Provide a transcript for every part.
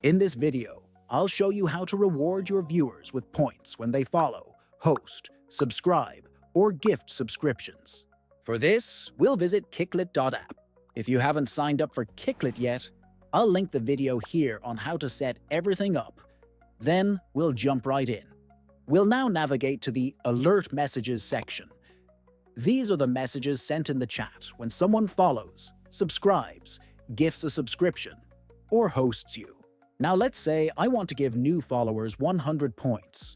In this video, I'll show you how to reward your viewers with points when they follow, host, subscribe, or gift subscriptions. For this, we'll visit kicklet.app. If you haven't signed up for Kicklet yet, I'll link the video here on how to set everything up. Then we'll jump right in. We'll now navigate to the Alert Messages section. These are the messages sent in the chat when someone follows, subscribes, gifts a subscription, or hosts you. Now let's say I want to give new followers 100 points.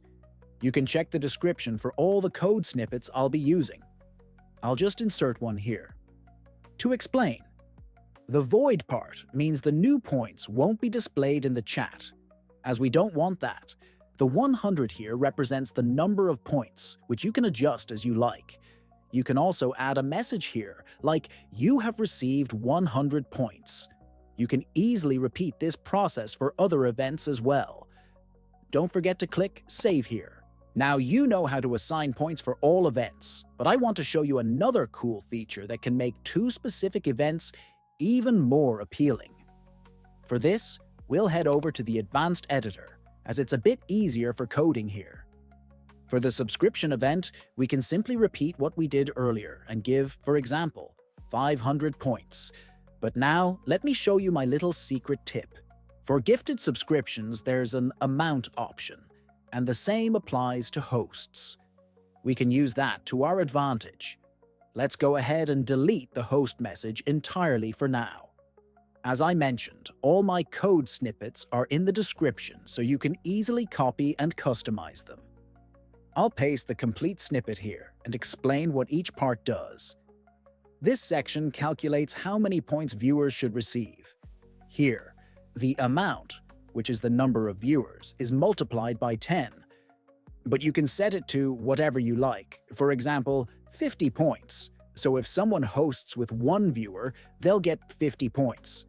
You can check the description for all the code snippets I'll be using. I'll just insert one here. To explain, the void part means the new points won't be displayed in the chat. As we don't want that, the 100 here represents the number of points, which you can adjust as you like. You can also add a message here, like "You have received 100 points." You can easily repeat this process for other events as well. Don't forget to click Save here. Now you know how to assign points for all events, but I want to show you another cool feature that can make two specific events even more appealing. For this, we'll head over to the Advanced Editor, as it's a bit easier for coding here. For the subscription event, we can simply repeat what we did earlier and give, for example, 500 points. But now, let me show you my little secret tip. For gifted subscriptions, there's an amount option, and the same applies to hosts. We can use that to our advantage. Let's go ahead and delete the host message entirely for now. As I mentioned, all my code snippets are in the description, so you can easily copy and customize them. I'll paste the complete snippet here and explain what each part does. This section calculates how many points viewers should receive. Here, the amount, which is the number of viewers, is multiplied by 10. But you can set it to whatever you like, for example, 50 points. So if someone hosts with one viewer, they'll get 50 points.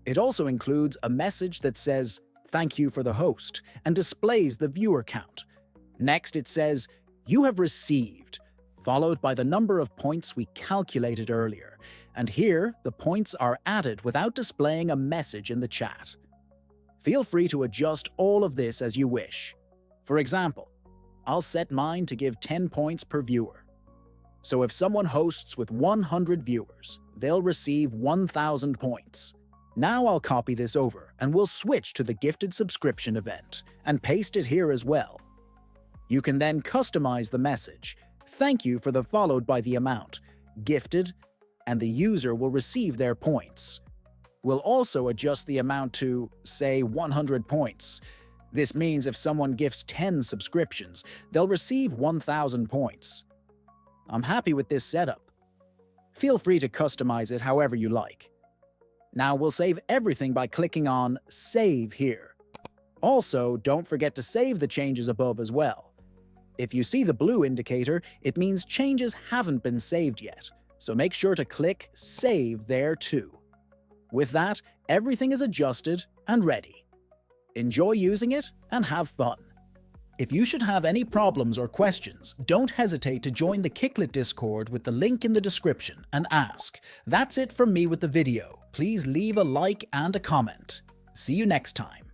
It also includes a message that says, "Thank you for the host," and displays the viewer count. Next, it says, "You have received," followed by the number of points we calculated earlier. And here, the points are added without displaying a message in the chat. Feel free to adjust all of this as you wish. For example, I'll set mine to give 10 points per viewer. So if someone hosts with 100 viewers, they'll receive 1,000 points. Now I'll copy this over and we'll switch to the gifted subscription event and paste it here as well. You can then customize the message, "Thank you for the," followed by the amount, gifted, and the user will receive their points. We'll also adjust the amount to, say, 100 points. This means if someone gifts 10 subscriptions, they'll receive 1,000 points. I'm happy with this setup. Feel free to customize it however you like. Now we'll save everything by clicking on Save here. Also, don't forget to save the changes above as well. If you see the blue indicator, it means changes haven't been saved yet, so make sure to click Save there too. With that, everything is adjusted and ready. Enjoy using it and have fun. If you should have any problems or questions, don't hesitate to join the Kicklet Discord with the link in the description and ask. That's it from me with the video. Please leave a like and a comment. See you next time.